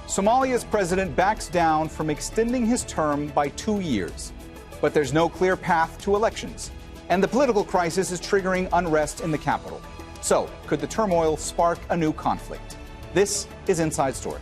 Somalia's president backs down from extending his term by 2 years. But there's no clear path to elections. And the political crisis is triggering unrest in the capital. So, could the turmoil spark a new conflict? This is Inside Story.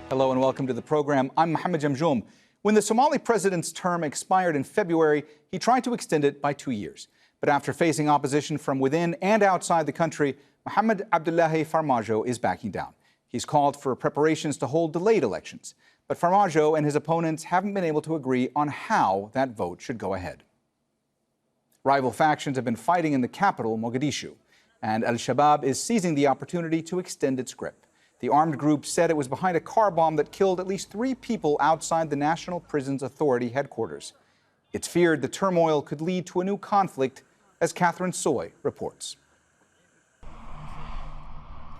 Hello and welcome to the program. I'm Mohammed Jamjoom. When the Somali president's term expired in February, he tried to extend it by 2 years. But after facing opposition from within and outside the country, Mohamed Abdullahi Farmajo is backing down. He's called for preparations to hold delayed elections. But Farmajo and his opponents haven't been able to agree on how that vote should go ahead. Rival factions have been fighting in the capital, Mogadishu, and Al-Shabaab is seizing the opportunity to extend its grip. The armed group said it was behind a car bomb that killed at least 3 people outside the National Prisons Authority headquarters. It's feared the turmoil could lead to a new conflict, as Catherine Soy reports.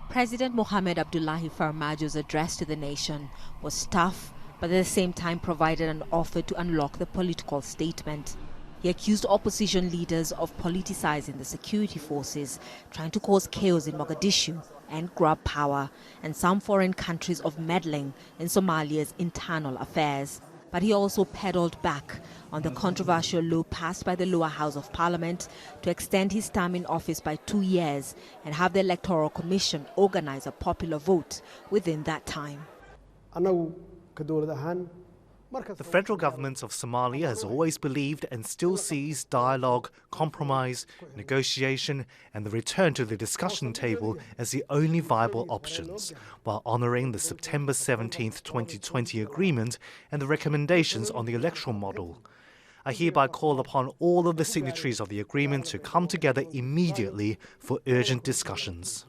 President Mohamed Abdullahi Farmajo's address to the nation was tough, but at the same time provided an offer to unlock the political statement. He accused opposition leaders of politicizing the security forces, trying to cause chaos in Mogadishu and grab power, and some foreign countries of meddling in Somalia's internal affairs. But he also pedaled back on the controversial law passed by the lower house of parliament to extend his term in office by 2 years and have the Electoral Commission organize a popular vote within that time. The federal government of Somalia has always believed and still sees dialogue, compromise, negotiation and the return to the discussion table as the only viable options, while honouring the September 17, 2020 agreement and the recommendations on the electoral model. I hereby call upon all of the signatories of the agreement to come together immediately for urgent discussions.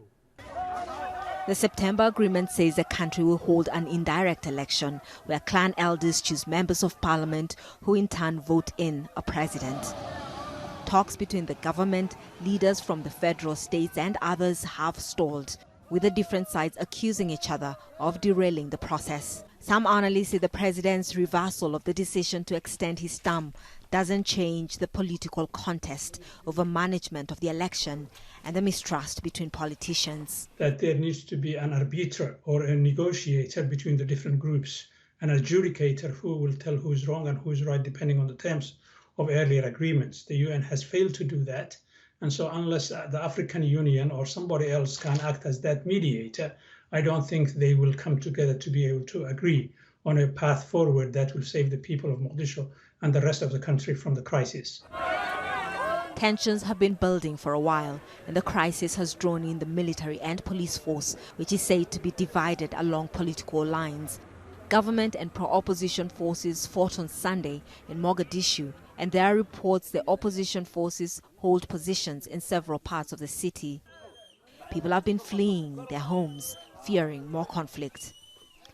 The September agreement says the country will hold an indirect election where clan elders choose members of parliament who in turn vote in a president. Talks between the government, leaders from the federal states and others have stalled, with the different sides accusing each other of derailing the process. Some analysts say the president's reversal of the decision to extend his term doesn't change the political contest over management of the election and the mistrust between politicians. That there needs to be an arbiter or a negotiator between the different groups, an adjudicator who will tell who's wrong and who's right depending on the terms of earlier agreements. The UN has failed to do that. And so unless the African Union or somebody else can act as that mediator, I don't think they will come together to be able to agree on a path forward that will save the people of Mogadishu and the rest of the country from the crisis. Tensions have been building for a while, and the crisis has drawn in the military and police force, which is said to be divided along political lines. Government and pro-opposition forces fought on Sunday in Mogadishu, and there are reports the opposition forces hold positions in several parts of the city. People have been fleeing their homes, fearing more conflict.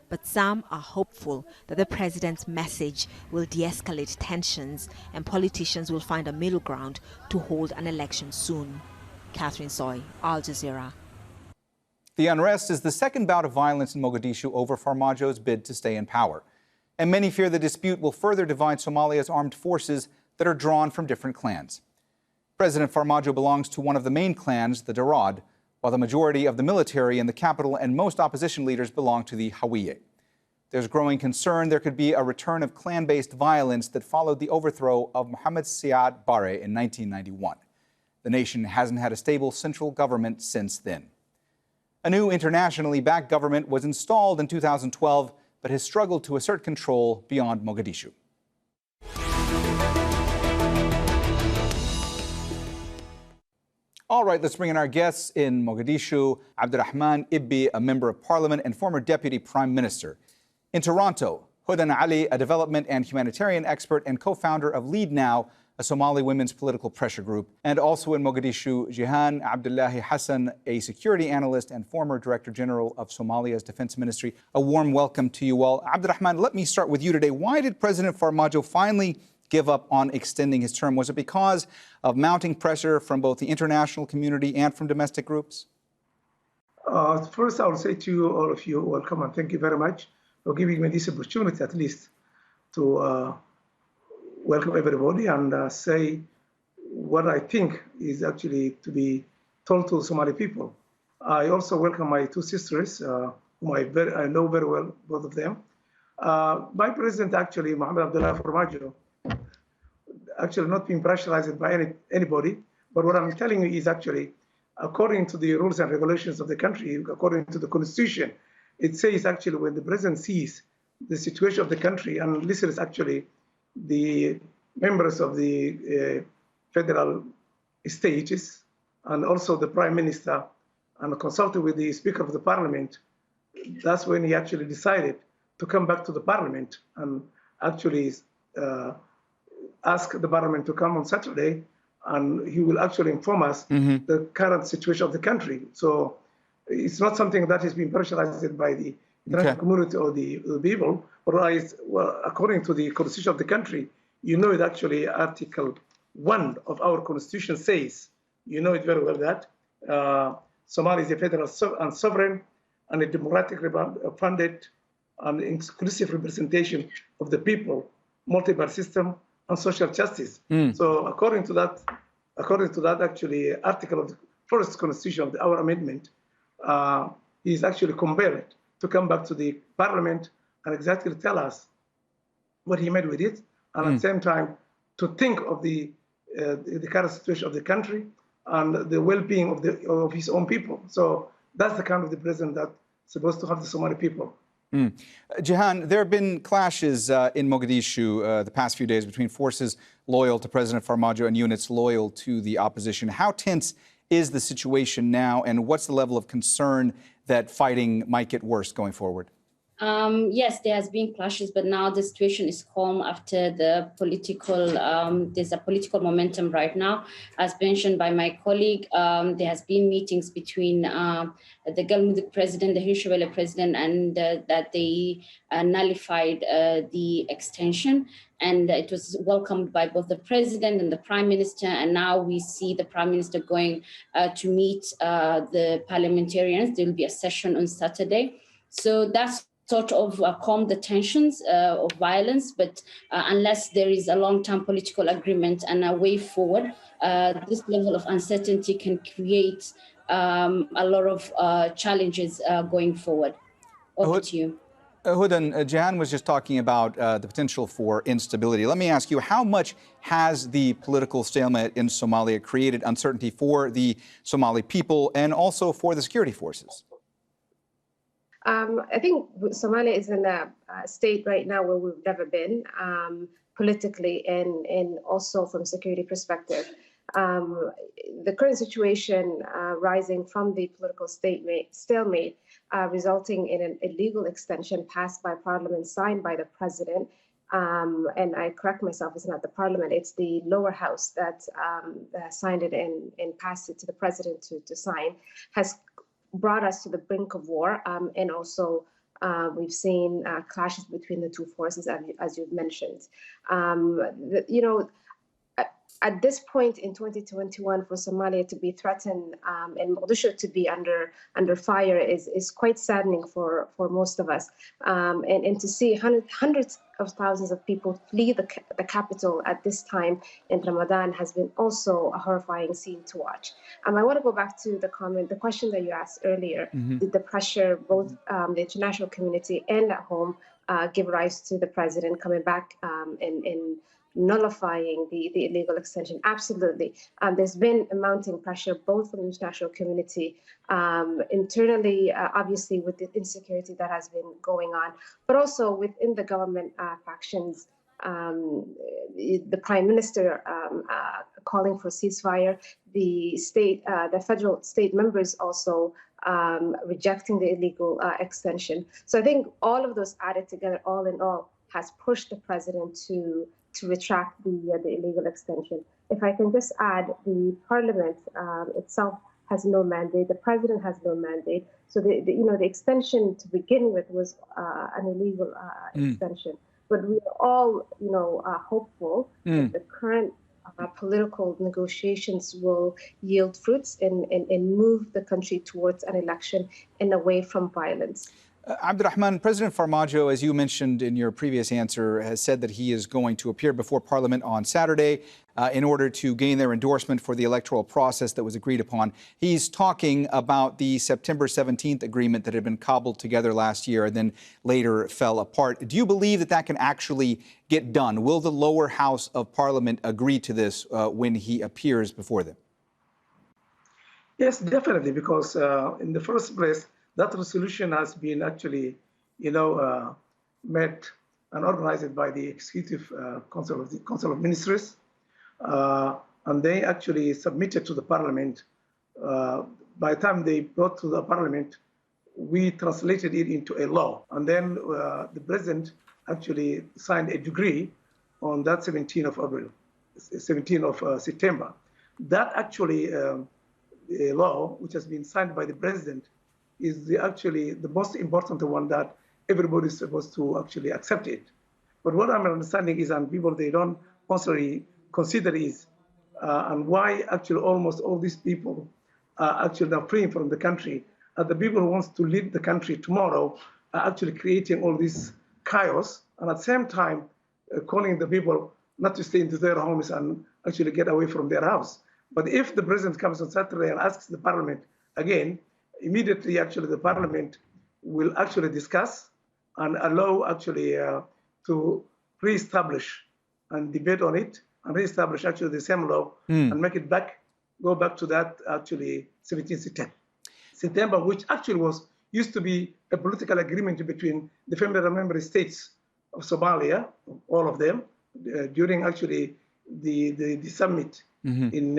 But some are hopeful that the president's message will de-escalate tensions and politicians will find a middle ground to hold an election soon. Catherine Soy, Al Jazeera. The unrest is the second bout of violence in Mogadishu over Farmajo's bid to stay in power. And many fear the dispute will further divide Somalia's armed forces that are drawn from different clans. President Farmajo belongs to one of the main clans, the Darad, while the majority of the military in the capital and most opposition leaders belong to the Hawiye. There's growing concern there could be a return of clan-based violence that followed the overthrow of Mohamed Siad Barre in 1991. The nation hasn't had a stable central government since then. A new internationally backed government was installed in 2012, but has struggled to assert control beyond Mogadishu. All right, let's bring in our guests in Mogadishu. Abdurrahman Ibbi, a member of parliament and former deputy prime minister. In Toronto, Hudan Ali, a development and humanitarian expert and co-founder of Lead Now, a Somali women's political pressure group. And also in Mogadishu, Jihan Abdullahi Hassan, a security analyst and former Director General of Somalia's Defense Ministry. A warm welcome to you all. Abdurrahman, let me start with you today. Why did President Farmajo finally give up on extending his term? Was it because of mounting pressure from both the international community and from domestic groups? First, I will say to you, all of you, welcome and thank you very much for giving me this opportunity, at least, to welcome everybody and say what I think is actually to be told to Somali people. I also welcome my two sisters, whom I know very well, both of them. My president, actually, Mohamed Abdullah Farmajo, actually not being pressurized by anybody, but what I'm telling you is actually, according to the rules and regulations of the country, according to the constitution, it says actually when the president sees the situation of the country and listens actually the members of the federal stages and also the prime minister and consulted with the speaker of the parliament, that's when he actually decided to come back to the parliament and actually ask the parliament to come on Saturday, and he will actually inform us the current situation of the country. So it's not something that has been pressurized by the international community or the people, but according to the constitution of the country, you know it actually, Article 1 of our constitution says, you know it very well that Somalia is a federal and sovereign and a democratically funded and inclusive representation of the people, multi-party system, and social justice. So according to that actually article of the first constitution of our amendment, he is actually compelled to come back to the parliament and exactly tell us what he made with it, and at the same time to think of the current situation of the country and the well-being of his own people. So that's the kind of the president that's supposed to have the Somali people. Jehan, there have been clashes in Mogadishu the past few days between forces loyal to President Farmajo and units loyal to the opposition. How tense is the situation now, and what's the level of concern that fighting might get worse going forward? Yes, there has been clashes, but now the situation is calm after the political, there's a political momentum right now. As mentioned by my colleague, there has been meetings between the Galmudug president, the Hirshabelle president, and that they nullified the extension. And it was welcomed by both the president and the prime minister. And now we see the prime minister going to meet the parliamentarians. There will be a session on Saturday. So that's sort of calm the tensions of violence, but unless there is a long-term political agreement and a way forward, this level of uncertainty can create a lot of challenges going forward. Over to you. Hudan, Jehan was just talking about the potential for instability. Let me ask you, how much has the political stalemate in Somalia created uncertainty for the Somali people and also for the security forces? I think Somalia is in a state right now where we've never been politically and also from security perspective. The current situation rising from the political stalemate resulting in an illegal extension passed by parliament, signed by the president. And I correct myself, it's not the parliament, it's the lower house that signed it and passed it to the president to sign, has brought us to the brink of war, and also we've seen clashes between the two forces, as you've mentioned. At this point in 2021, for Somalia to be threatened and Mogadishu to be under fire is quite saddening for most of us. And to see hundreds of thousands of people flee the capital at this time in Ramadan has been also a horrifying scene to watch. I want to go back to the question that you asked earlier. Did the pressure, both the international community and at home, give rise to the president coming back and nullifying the illegal extension? Absolutely. There's been a mounting pressure both from the international community, internally, obviously with the insecurity that has been going on, but also within the government factions. The prime minister calling for ceasefire, the federal state members also rejecting the illegal extension. So I think all of those added together, all in all, has pushed the president to retract the illegal extension. If I can just add, the parliament itself has no mandate. The president has no mandate. So the extension to begin with was an illegal extension. But we are all hopeful that the current political negotiations will yield fruits and move the country towards an election and away from violence. Abdulrahman, President Farmajo, as you mentioned in your previous answer, has said that he is going to appear before Parliament on Saturday in order to gain their endorsement for the electoral process that was agreed upon. He's talking about the September 17th agreement that had been cobbled together last year and then later fell apart. Do you believe that that can actually get done? Will the lower house of Parliament agree to this when he appears before them? Yes, definitely, because in the first place, that resolution has been actually, met and organized by the Executive Council of Ministers, and they actually submitted to the Parliament. By the time they brought to the Parliament, we translated it into a law, and then the President actually signed a decree on that 17th of September. That actually a law which has been signed by the President is actually the most important one that everybody is supposed to actually accept it. But what I'm understanding is, and people, they don't constantly consider is, and why actually almost all these people are actually now fleeing from the country, and the people who wants to lead the country tomorrow are actually creating all this chaos, and at the same time calling the people not to stay into their homes and actually get away from their house. But if the President comes on Saturday and asks the Parliament again, immediately actually the Parliament will actually discuss and allow actually to re-establish and debate on it and re-establish actually the same law and make it go back to that actually 17th September, which actually used to be a political agreement between the federal member states of Somalia, all of them, during actually the summit in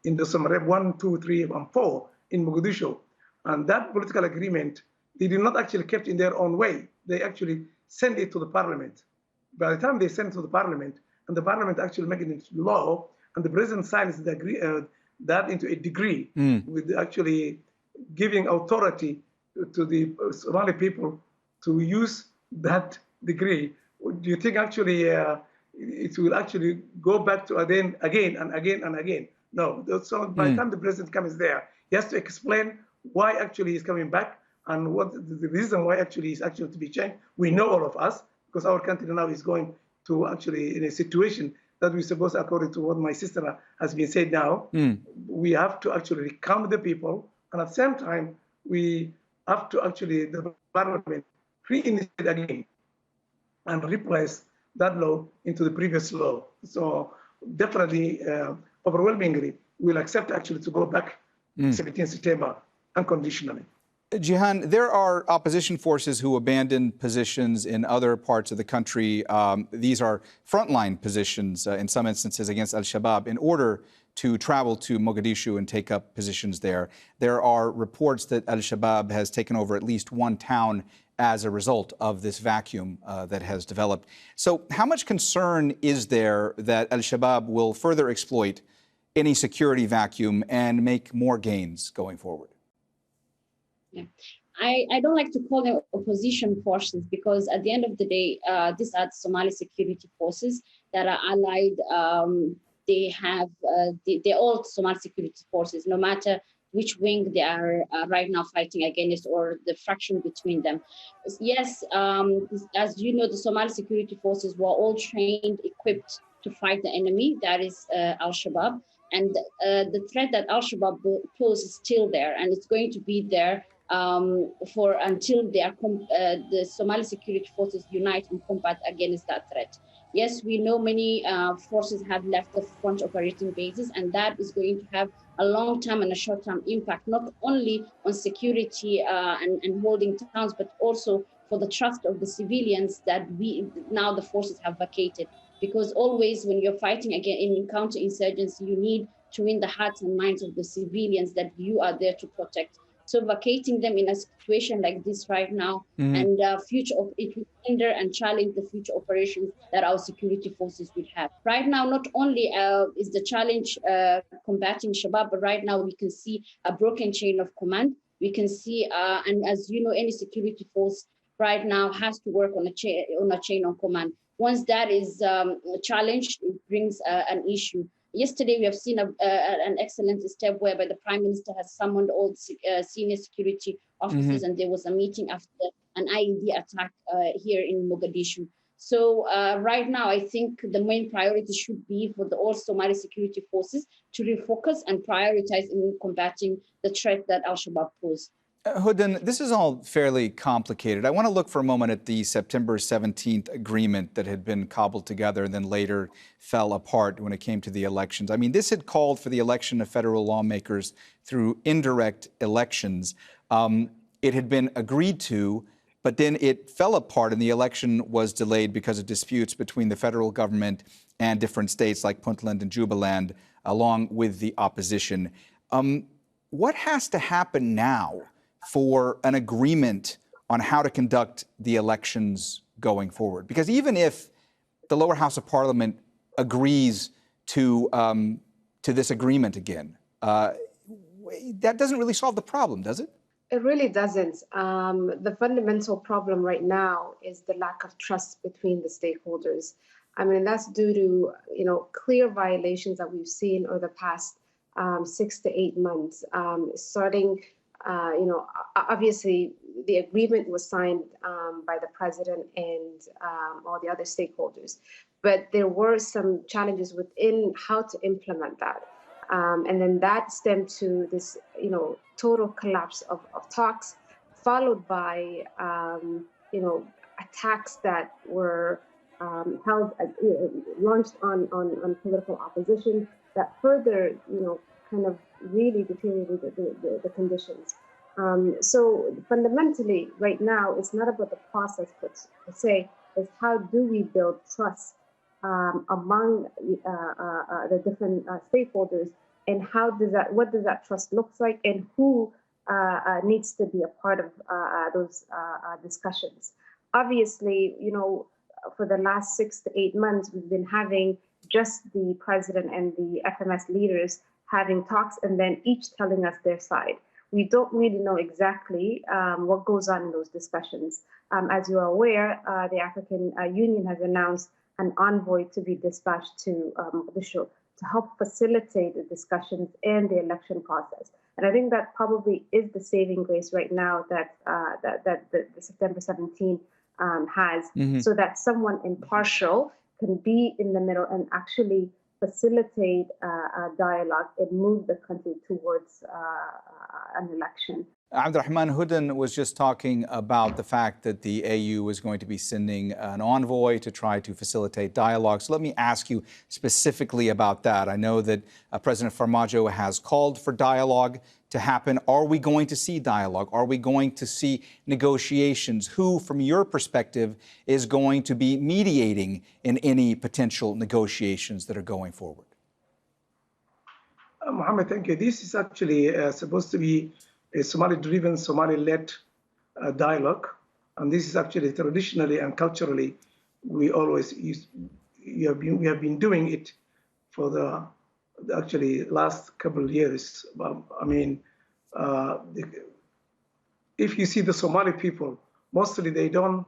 the Somalia 1, 2, 3, and 4 in Mogadishu. And that political agreement, they did not actually kept in their own way. They actually sent it to the Parliament. By the time they sent it to the Parliament, and the Parliament actually make it into law, and the President signs that into a decree with actually giving authority to the Somali people to use that decree. Do you think actually it will actually go back to again and again? No. So by the time the President comes there, he has to explain why actually he's coming back and what the reason why actually is actually to be changed. We know, all of us, because our country now is going to actually in a situation that we're supposed, according to what my sister has been said now, we have to actually recount the people, and at the same time, we have to actually, the Parliament, re-initiate again and replace that law into the previous law. So definitely, overwhelmingly, we'll accept actually to go back 17th September unconditionally. Jihan, there are opposition forces who abandon positions in other parts of the country. These are frontline positions in some instances against al-Shabaab in order to travel to Mogadishu and take up positions there. There are reports that al-Shabaab has taken over at least one town as a result of this vacuum that has developed. So how much concern is there that al-Shabaab will further exploit any security vacuum and make more gains going forward? Yeah. I don't like to call them opposition forces because at the end of the day, these are the Somali security forces that are allied. They're all Somali security forces, no matter which wing they are right now fighting against or the fraction between them. Yes, as you know, the Somali security forces were all trained, equipped to fight the enemy, that is al-Shabaab. And the threat that al-Shabaab poses is still there, and it's going to be there until the Somali security forces unite and combat against that threat. Yes, we know many forces have left the front operating bases, and that is going to have a long-term and a short-term impact, not only on security and holding towns, but also for the trust of the civilians that now the forces have vacated. Because always when you're fighting again in counterinsurgency, you need to win the hearts and minds of the civilians that you are there to protect. So vacating them in a situation like this right now and it will hinder and challenge the future operations that our security forces would have. Right now, not only is the challenge combating Shabaab, but right now we can see a broken chain of command. We can see, and as you know, any security force right now has to work on a chain of command. once that is challenged, it brings an issue. Yesterday, we have seen an excellent step whereby the Prime Minister has summoned all senior security officers, and there was a meeting after an IED attack here in Mogadishu. So right now, I think the main priority should be for all Somali security forces to refocus and prioritize in combating the threat that Al-Shabaab pose. Hudden, this is all fairly complicated. I want to look for a moment at the September 17th agreement that had been cobbled together and then later fell apart when it came to the elections. I mean, this had called for the election of federal lawmakers through indirect elections. It had been agreed to, but then it fell apart and the election was delayed because of disputes between the federal government and different states like Puntland and Jubaland, along with the opposition. What has to happen now for an agreement on how to conduct the elections going forward? Because even if the lower house of parliament agrees to this agreement again, that doesn't really solve the problem, does it? It really doesn't. The fundamental problem right now is the lack of trust between the stakeholders. I mean, that's due to clear violations that we've seen over the past 6 to 8 months, starting. Obviously, the agreement was signed by the president and all the other stakeholders, but there were some challenges within how to implement that. And then that stemmed to this, total collapse of talks, followed by, attacks that were launched on political opposition that further, kind of really deteriorated the conditions. So fundamentally, right now, it's not about the process, but to say is how do we build trust among the different stakeholders, and what does that trust look like, and who needs to be a part of those discussions. Obviously, for the last 6 to 8 months, we've been having just the president and the FMS leaders having talks and then each telling us their side. We don't really know exactly what goes on in those discussions. As you are aware, the African Union has announced an envoy to be dispatched to Mogadishu to help facilitate the discussions and the election process. And I think that probably is the saving grace right now that the September 17 has, so that someone impartial can be in the middle and actually facilitate a dialogue and move the country towards an election. Abdurrahman, Hudden was just talking about the fact that the AU is going to be sending an envoy to try to facilitate dialogue. So let me ask you specifically about that. I know that President Farmajo has called for dialogue to happen. Are we going to see dialogue? Are we going to see negotiations? Who, from your perspective, is going to be mediating in any potential negotiations that are going forward? Mohammed, thank you. This is actually supposed to be a Somali-driven, Somali-led dialogue, and this is actually traditionally and culturally we always we have been doing it for the actually last couple of years. I mean, if you see the Somali people, mostly they don't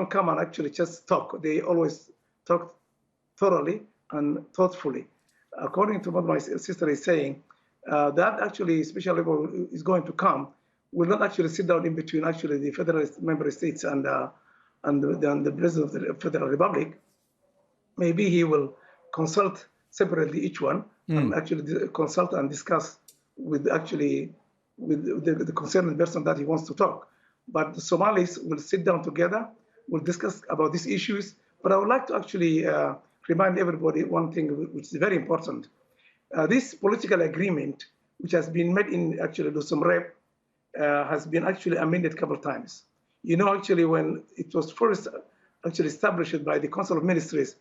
come and actually just talk. They always talk thoroughly and thoughtfully. According to what my sister is saying, that actually special level is going to come, will not actually sit down in between actually the federal member states and the president of the Federal Republic. Maybe he will consult separately each one and actually consult and discuss with the concerned person that he wants to talk. But the Somalis will sit down together, will discuss about these issues. But I would like to actually remind everybody one thing which is very important. This political agreement, which has been made in actually Dusum Rep, has been actually amended a couple of times. Actually, when it was first actually established by the Council of Ministries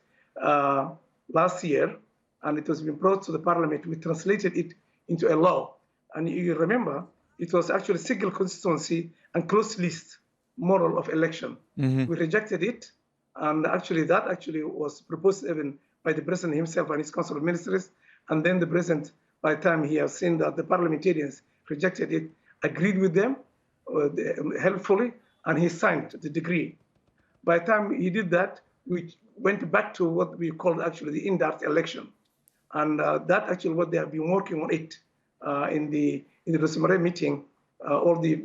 last year, and it was been brought to the Parliament, we translated it into a law. And you remember, it was actually single constituency and closed list model of election. We rejected it, and actually that actually was proposed even by the President himself and his Council of Ministries. And then the President, by the time he has seen that the parliamentarians rejected it, agreed with them helpfully, and he signed the decree. By the time he did that, we went back to what we called actually the indirect election. And that actually what they have been working on it in the Somalia meeting, all the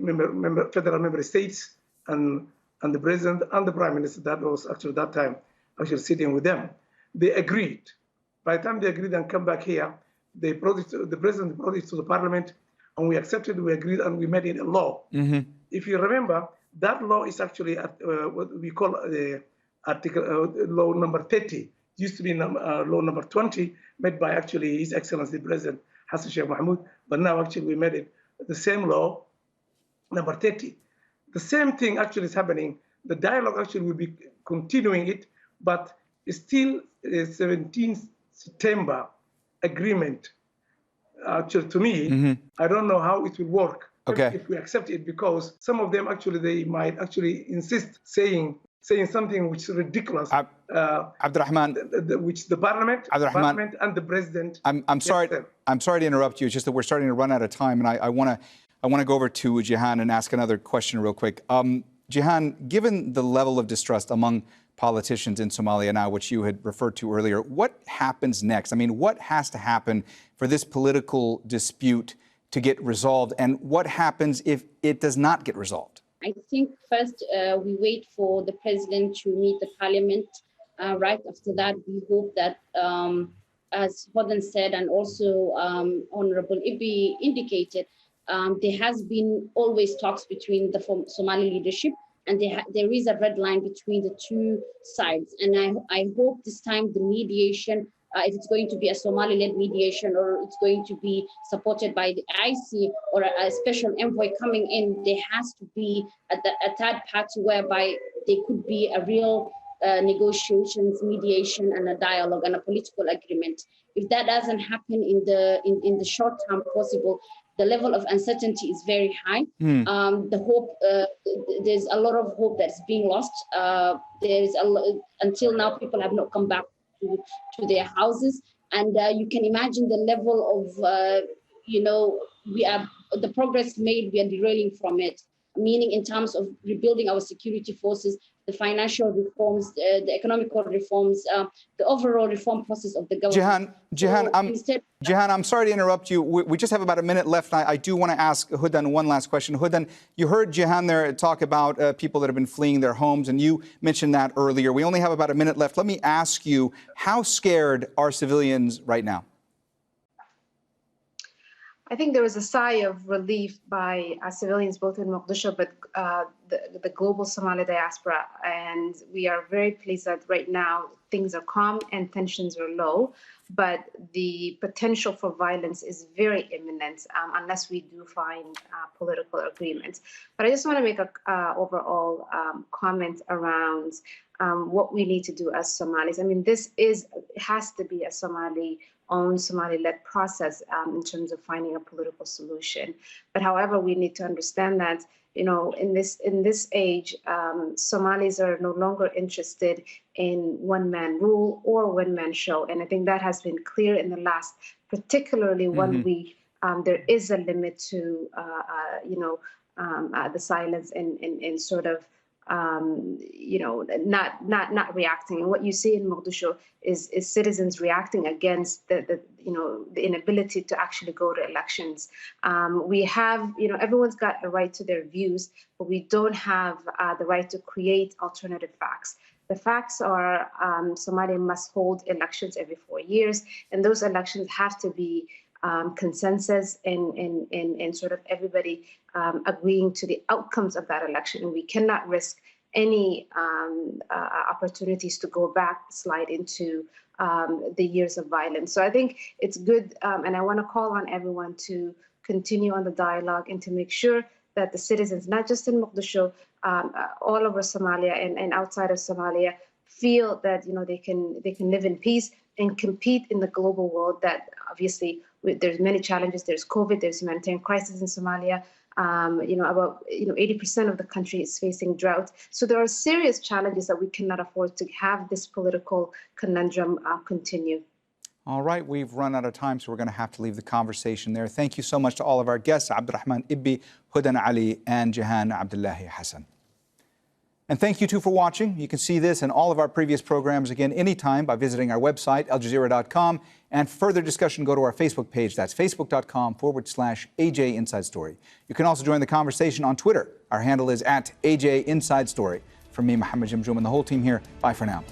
federal member states and the president and the prime minister, that was actually that time actually sitting with them. They agreed. By the time they agreed and come back here, the president brought it to the parliament, and we accepted, we agreed, and we made it a law. If you remember, that law is actually what we call the law number 30. It used to be law number 20, made by actually His Excellency President Hassan Sheikh Mohamud, but now actually we made it the same law, number 30. The same thing actually is happening. The dialogue actually will be continuing it, but it's still 17th September agreement. Actually, to me, I don't know how it will work if we accept it, because some of them actually, they might actually insist saying something which is ridiculous. Abdurrahman, which the parliament and the president. I'm sorry to interrupt you. It's just that we're starting to run out of time, and I want to go over to Jehan and ask another question real quick. Jehan, given the level of distrust among politicians in Somalia now, which you had referred to earlier, what happens next? I mean, what has to happen for this political dispute to get resolved, and what happens if it does not get resolved? I think first we wait for the president to meet the parliament. Right after that, we hope that, as Hodan said, and also Honorable Ibi indicated, there has been always talks between the Somali leadership, and there is a red line between the two sides. And I hope this time the mediation, if it's going to be a Somali-led mediation or it's going to be supported by the IC or a special envoy coming in, there has to be a third party whereby there could be a real negotiations, mediation, and a dialogue and a political agreement. If that doesn't happen in the short term possible, the level of uncertainty is very high. The hope, there's a lot of hope that's being lost. Until now, people have not come back to their houses, and you can imagine the level of, the progress made, we are derailing from it. Meaning in terms of rebuilding our security forces, the financial reforms, the economical reforms, the overall reform process of the government. Jehan, I'm sorry to interrupt you. We just have about a minute left. I do want to ask Hudan one last question. Hudan, you heard Jehan there talk about people that have been fleeing their homes, and you mentioned that earlier. We only have about a minute left. Let me ask you, how scared are civilians right now? I think there was a sigh of relief by civilians both in Mogadishu, but the global Somali diaspora. And we are very pleased that right now things are calm and tensions are low, but the potential for violence is very imminent unless we do find political agreement. But I just want to make a overall comment around what we need to do as Somalis. I mean, has to be a Somali-owned, Somali-led process in terms of finding a political solution. But however, we need to understand that, in this age, Somalis are no longer interested in one-man rule or one-man show. And I think that has been clear in the last, particularly 1 week. There is a limit to, the silence and sort of, not reacting. And what you see in Mogadishu is citizens reacting against the inability to actually go to elections. We have, everyone's got a right to their views, but we don't have the right to create alternative facts. The facts are Somalia must hold elections every 4 years, and those elections have to be consensus and sort of everybody agreeing to the outcomes of that election. And we cannot risk any opportunities to go back, slide into the years of violence. So I think it's good, and I want to call on everyone to continue on the dialogue and to make sure that the citizens, not just in Mogadishu, all over Somalia and outside of Somalia, feel that they can live in peace and compete in the global world. That obviously there's many challenges. There's COVID. There's humanitarian crisis in Somalia. About 80% of the country is facing drought. So there are serious challenges that we cannot afford to have this political conundrum continue. All right, we've run out of time, so we're going to have to leave the conversation there. Thank you so much to all of our guests, Abdurrahman Ibbi, Hudan Ali, and Jehan Abdullahi Hassan. And thank you too for watching. You can see this and all of our previous programs again anytime by visiting our website, aljazeera.com. And further discussion, go to our Facebook page. That's facebook.com/AJ Inside Story. You can also join the conversation on Twitter. Our handle is @AJ Inside Story. From me, Mohammed Jamjoom, and the whole team here, bye for now.